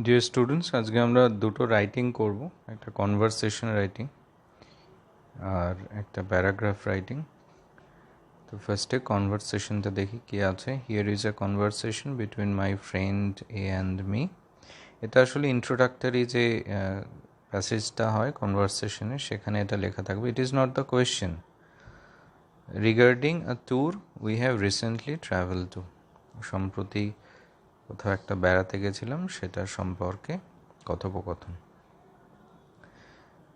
Dear students, আজকে আমরা দুটো রাইটিং করব, একটা কনভারসেশন রাইটিং আর একটা প্যারাগ্রাফ রাইটিং। তো ফার্স্টে কনভারসেশনটা দেখি কী আছে। Here is a conversation between my friend A and me. এটা আসলে ইন্ট্রোডাক্টরি যে প্যাসেজটা হয় কনভারসেশনে, সেখানে এটা লেখা থাকবে। It is not the question regarding a tour we have recently travel to. সম্প্রতি কোথাও একটা বেড়াতে গেছিলাম, সেটার সম্পর্কে কথোপকথন।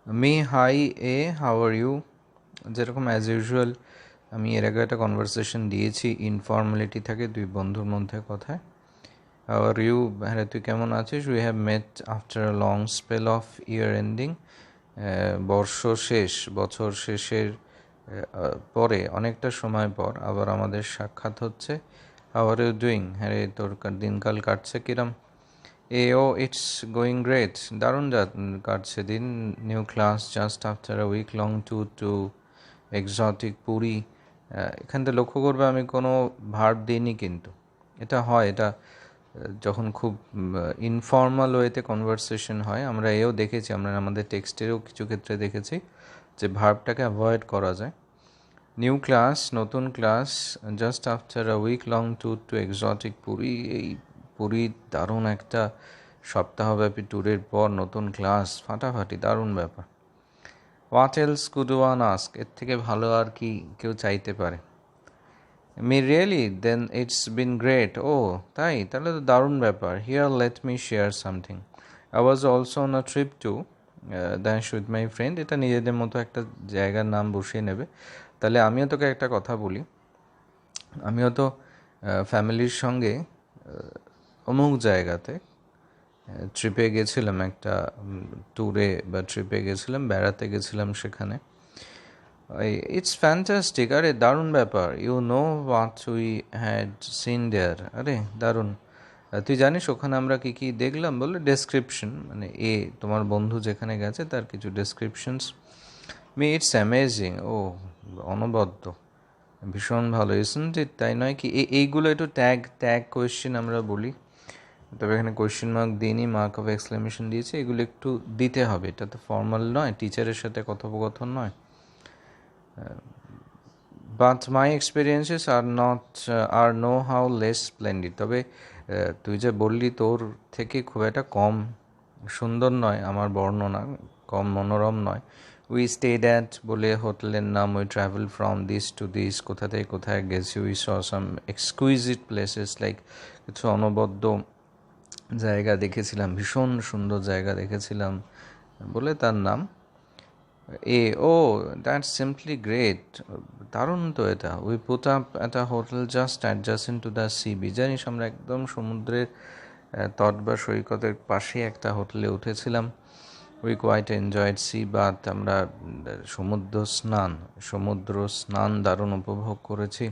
Me hi A, how are you. যেরকম অ্যাজ ইউজুয়াল আমি এর আগে একটা কনভারসেশন দিয়েছি, ইনফর্মালিটি থাকে দুই বন্ধুর মধ্যে কথায়। হাউ আর ইউ, হ্যাঁ তুই কেমন আছিস। We have mate after a long spell of year ending. বর্ষ শেষ, বছর শেষের পরে অনেকটা সময় পর আবার আমাদের সাক্ষাৎ হচ্ছে। হাউ আর ইউ ডুইং, হ্যাঁ রে তোর দিনকাল কাটছে কিরম। ও ইটস গোয়িং গ্রেট, দারুণ কাটছে দিন। New class just after a week long tour to exotic Puri. এখানটা লক্ষ্য করবে আমি কোনো ভার্ব দিইনি, কিন্তু এটা হয়, এটা যখন খুব ইনফর্মাল ওয়েতে কনভারসেশন হয়। আমরা এও দেখেছি, আমরা আমাদের টেক্সটেরও কিছু ক্ষেত্রে দেখেছি যে ভার্বটাকে অ্যাভয়েড করা যায়। নিউ ক্লাস, নতুন ক্লাস, just after a week long tour to exotic Puri. এই পুরী দারুণ একটা সপ্তাহব্যাপী ট্যুরের পর নতুন ক্লাস, ফাটাফাটি দারুণ ব্যাপার। What else could one ask, এর থেকে ভালো আর কি কেউ চাইতে পারে। Me really, then it's been great. ও তাই, তাহলে তো দারুণ ব্যাপার। Here let me share something. I was also on a trip to দ্যাশ উইথ মাই ফ্রেন্ড। এটা নিজেদের মতো একটা জায়গার নাম বসিয়ে নেবে। তাহলে আমিও তোকে একটা কথা বলি, আমিও তো ফ্যামিলির সঙ্গে অমুক জায়গাতে ট্রিপে গেছিলাম, একটা ট্যুরে বা ট্রিপে গেছিলাম, বেড়াতে গেছিলাম সেখানে। ইটস ফ্যান্টাস্টিক, আরে দারুণ ব্যাপার। You know what we had seen there, আরে দারুণ। তুই জানিস ওখানে আমরা কী কী দেখলাম, বলে ডেসক্রিপশন, মানে তোমার বন্ধু যেখানে গেছে তার কিছু ডেসক্রিপশনস। মি ইটস অ্যামেজিং, ও অনবদ্য, ভীষণ ভালো। ইসন্ট ইট, তাই নয় কি। এইগুলো একটু ট্যাগ ট্যাগ কোয়েশ্চেন আমরা বলি, তবে এখানে কোয়েশ্চেন মার্ক দিইনি, মার্ক অফ এক্সক্লেমেশন দিয়েছি। এগুলো একটু দিতে হবে, এটা তো ফর্মাল নয়, টিচারের সাথে কথোপকথন নয়। But my experiences are no how less splendid. তবে তুই যে বললি তোর থেকে খুব একটা কম সুন্দর নয় আমার বর্ণনা, কম মনোরম নয়। উই স্টেড অ্যাট বলে হোটেলের নাম, we travel from this to this, কোথা থেকে কোথায় গেছি। We saw some exquisite places, like কিছু অনবদ্য জায়গা দেখেছিলাম, ভীষণ সুন্দর জায়গা দেখেছিলাম বলে তার নাম। ও দ্যাটস সিম্পলি গ্রেট, দারুণ তো এটা। We put up at a hotel just adjacent to the sea beach. জানিস আমরা একদম সমুদ্রের তট বা সৈকতের পাশে একটা হোটেলে উঠেছিলাম। We quite enjoyed sea bath, আমরা সমুদ্র স্নান দারুণ উপভোগ করেছি।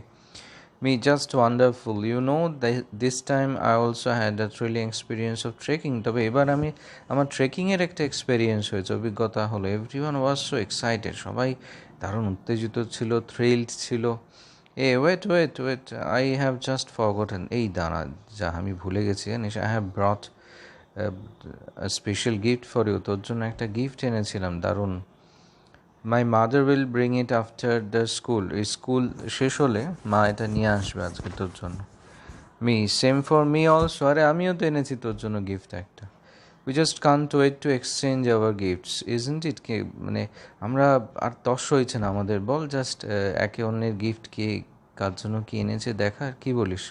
Me just wonderful, you know this time I also had a thrilling experience of trekking. তবে এবার আমার ট্রেকিংয়ের একটা এক্সপিরিয়েন্স হয়েছে, অভিজ্ঞতা হলো। এভরিওয়ান ওয়াজ সো এক্সাইটেড, সবাই দারুণ উত্তেজিত ছিল, থ্রিলড ছিল। Wait wait wait, I have just forgotten. এই দাঁড়া, যা আমি ভুলে গেছি জানিস। I have brought special gift for you, তোর জন্য একটা গিফট এনেছিলাম দারুণ। My mother will bring it after the school. এই স্কুল শেষ হলে মা এটা নিয়ে আসবে আজকে তোর জন্য। Me same for me also, আরে আমিও তো এনেছি তোর জন্য গিফট একটা। We just can't wait to exchange hour gifts, isn't it. কে মানে আমরা আর তস হয়েছে না আমাদের, বল জাস্ট একে অন্যের গিফট কে কার জন্য কি এনেছে দেখার, কি বলিস।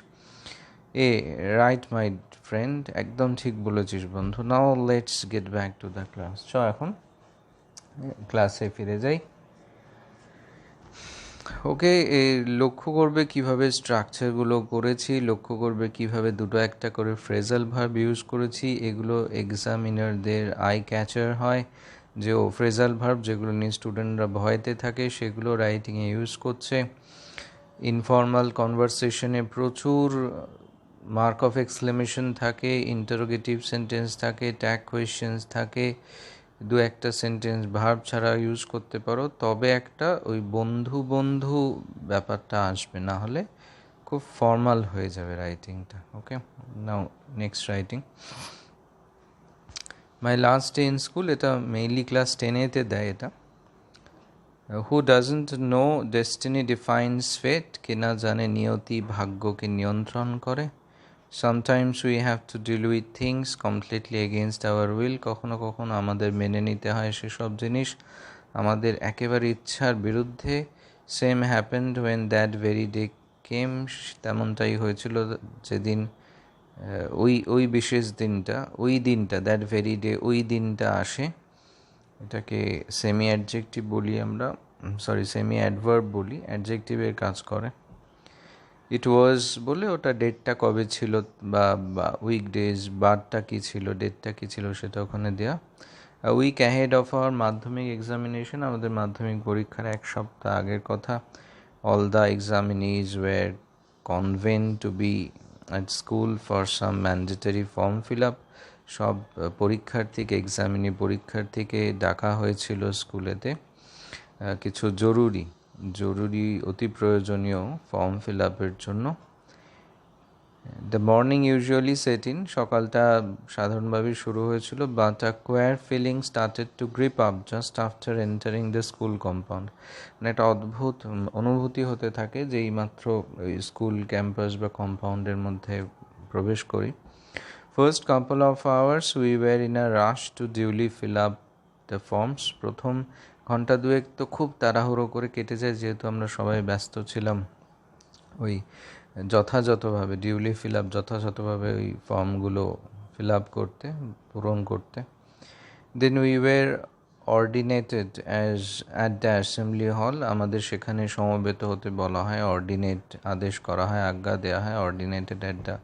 রাইট মাই ফ্রেন্ড, একদম ঠিক বলেছিস বন্ধু। Now let's get back to the class. এখন ক্লাসে ফিরে যাই। ওকে, লক্ষ্য করবে কিভাবে স্ট্রাকচারগুলো করেছি, লক্ষ্য করবে কিভাবে দুটো একটা করে ফ্রেজাল ভার্ব ইউজ করেছি। এগুলো এক্সামিনারদের আই ক্যাচার হয়, যে ও ফ্রেজাল ভার্ব যেগুলো নিয়ে স্টুডেন্টরা ভয়তে থাকে সেগুলো রাইটিংয়ে ইউজ করছে। ইনফর্মাল কনভারসেশনে প্রচুর মার্ক অফ এক্সক্লেমেশন থাকে, ইন্টারোগেটিভ সেন্টেন্স থাকে, ট্যাগ কোয়েশ্চেন্স থাকে। দু একটা সেন্টেন্স ভার্ব ছাড়া ইউজ করতে পারো, তবে একটা ওই বন্ধু বন্ধু ব্যাপারটা আসবে, না হলে খুব ফর্মাল হয়ে যাবে রাইটিংটা। Okay, now next writing. My last day in school, এটা মেইনলি ক্লাস 10-এতে দেয় এটা। Who doesn't know destiny defines fate, কে না জানে নিয়তি ভাগ্যকে নিয়ন্ত্রণ করে। Sometimes we have to deal with things completely against our will, কখনো কখনো আমাদের মেনে নিতে হয় সেসব জিনিস আমাদের একেবারে ইচ্ছার বিরুদ্ধে। Same happened when that very day came, তেমনটাই হয়েছিল যেদিন ওই বিশেষ দিনটা, ওই দিনটা, দ্যাট ভেরি ডে, ওই দিনটা আসে। এটাকে সেমি অ্যাডজেক্টিভ বলি আমরা, সেমি অ্যাডভার্ব বলি, অ্যাডজেক্টিভের কাজ করে। ইট ওয়াজ বলে ওটা ডেটটা কবে ছিল বা উইকডেজ, বারটা কী ছিল, ডেটটা কী ছিল সেটা ওখানে দেওয়া। Week ahead of our Madhyamik examination, আমাদের মাধ্যমিক পরীক্ষার এক সপ্তাহ আগের কথা। All the examinees were convened to be at school for some mandatory form fill up, সব পরীক্ষার্থীকে, পরীক্ষার্থীকে ডাকা হয়েছিল স্কুলেতে কিছু জরুরি অতি প্রয়োজনীয় ফর্ম ফিল আপের জন্য। The morning usually set in, সকালটা সাধারণভাবেই শুরু হয়েছিল। But a queer feeling started to grip up just after entering the school compound, মানে একটা অদ্ভুত অনুভূতি হতে থাকে যেই মাত্র ওই স্কুল ক্যাম্পাস বা কম্পাউন্ডের মধ্যে প্রবেশ করি। First couple of hours we were in a rush to duly fill up the forms, প্রথম ঘন্টা দুয়েক তো খুব তাড়াহুড়ো করে কেটে যায়, যেহেতু আমরা সবাই ব্যস্ত ছিলাম ওই যথাযথভাবে ডিউলি ফিল আপ, যথাযথভাবে ওই ফর্মগুলো ফিল আপ করতে, পূরণ করতে। Then we were ordinated as at the assembly hall, আমাদের সেখানে সমবেত হতে বলা হয়, অর্ডিনেট আদেশ করা হয়, আজ্ঞা দেওয়া হয়। অর্ডিনেটেড অ্যাট দ্য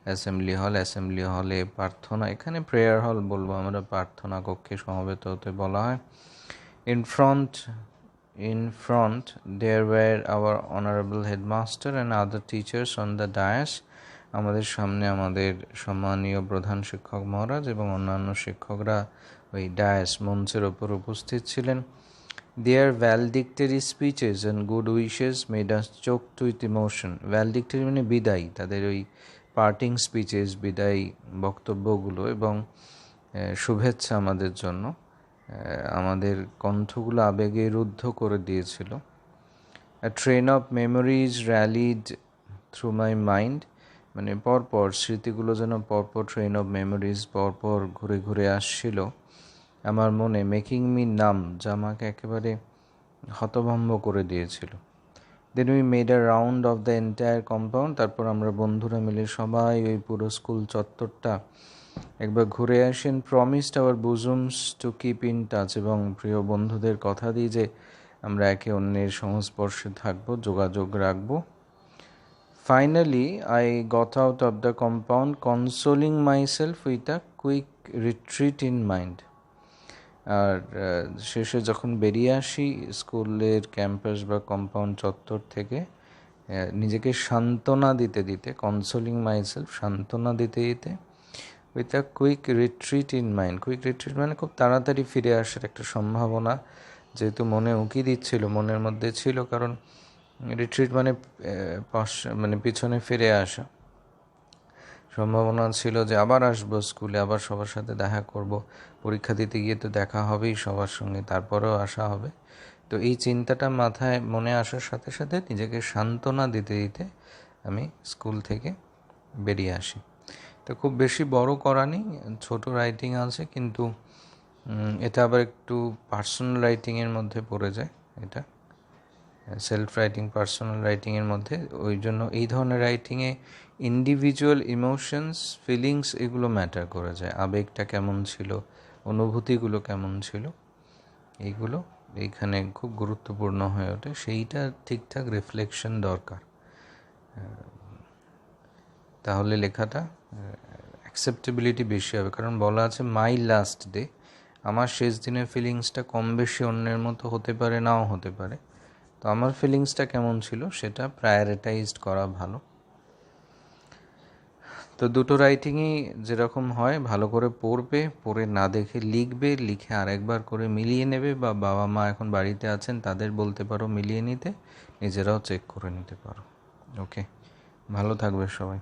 অ্যাসেম্বলি হল, অ্যাসেম্বলি হলে প্রার্থনা, এখানে প্রেয়ার হল বলবো আমরা, প্রার্থনা কক্ষে সমবেত হতে বলা হয়। In front there were our honorable headmaster and other teachers on the dais, আমাদের সামনে আমাদের সম্মানীয় প্রধান শিক্ষক মহারাজ এবং অন্যান্য শিক্ষকরা ওই ডায়াস, মঞ্চের ওপর উপস্থিত ছিলেন। Their valedictory speeches and good wishes made us choked with emotion. Valedictory মানে বিদায়, তাদের ওই পার্টিং স্পিচেস, বিদায় বক্তব্যগুলো এবং শুভেচ্ছা আমাদের জন্য আমাদের কণ্ঠগুলো আবেগে রুদ্ধ করে দিয়েছিল। A train of memories rallied through my mind, মানে পরপর স্মৃতিগুলো যেন পরপর, ট্রেন অফ মেমোরিজ পরপর ঘুরে ঘুরে আসছিল আমার মনে। মেকিং মি নাম, যা আমাকে একেবারে হতভম্ব করে দিয়েছিল। Then we made a round of the entire compound, তারপর আমরা বন্ধুরা মিলে সবাই ওই পুরো স্কুল চত্বরটা একবার ঘুরে আসেন। Promised our bosoms to keep in touch, এবং প্রিয় বন্ধুদের কথা দিই যে আমরা একে অন্যের সংস্পর্শে থাকবো, যোগাযোগ রাখবো। Finally I got out of the compound consoling myself with a quick retreat in mind, আর শেষে যখন বেরিয়ে আসি স্কুলের ক্যাম্পাস বা কম্পাউন্ড চত্বর থেকে, নিজেকে সান্ত্বনা দিতে দিতে, কনসোলিং মাইসেলফ, সান্ত্বনা দিতে দিতে, with a quick retreat in mind. Quick retreat মানে খুব তাড়াতাড়ি ফিরে আসার একটা সম্ভাবনা, যেহেতু মনে উকি দিচ্ছিল, মনের মধ্যে ছিল, কারণ রিট্রিট মানে মানে পিছনে ফিরে আসা, সম্ভাবনা ছিল যে আবার আসবো স্কুলে, আবার সবার সাথে দেখা করব, পরীক্ষা দিতে গিয়ে তো দেখা হবেই সবার সঙ্গে, তারপরেও আসা হবে। তো এই চিন্তাটা মাথায় মনে আসার সাথে সাথে নিজেকে সান্ত্বনা দিতে দিতে আমি স্কুল থেকে বেরিয়ে আসি। তো খুব বেশি বড় করা নেই, ছোট রাইটিং আছে, কিন্তু এটা আবার একটু পার্সোনাল রাইটিংয়ের মধ্যে পড়ে যায়, এটা সেলফ রাইটিং, পার্সোনাল রাইটিংয়ের মধ্যে। ওই জন্য এই ধরনের রাইটিংয়ে ইন্ডিভিজুয়াল ইমোশনস, ফিলিংস, এগুলো ম্যাটার করে যায়। আবেগটা কেমন ছিল, অনুভূতিগুলো কেমন ছিল, এইগুলো এইখানে খুব গুরুত্বপূর্ণ হয়ে ওঠে। সেইটা ঠিকঠাক রিফ্লেকশন দরকার, তাহলে লেখাটা অ্যাকসেপ্টেবিলিটি বেশি হবে। কারণ বলা আছে মাই লাস্ট ডে, আমার শেষ দিনের ফিলিংসটা কম বেশি অন্যের মতো হতে পারে, নাও হতে পারে। তো আমার ফিলিংসটা কেমন ছিল সেটা প্রায়োরিটাইজড করা ভালো। তো দুটো রাইটিংই যেরকম হয়, ভালো করে পড়বে, পড়ে না দেখে লিখবে, লিখে আরেকবার করে মিলিয়ে নেবে, বা বাবা মা এখন বাড়িতে আছেন তাদের বলতে পারো মিলিয়ে নিতে, নিজেরাও চেক করে নিতে পারো। ওকে, ভালো থাকবে সবাই।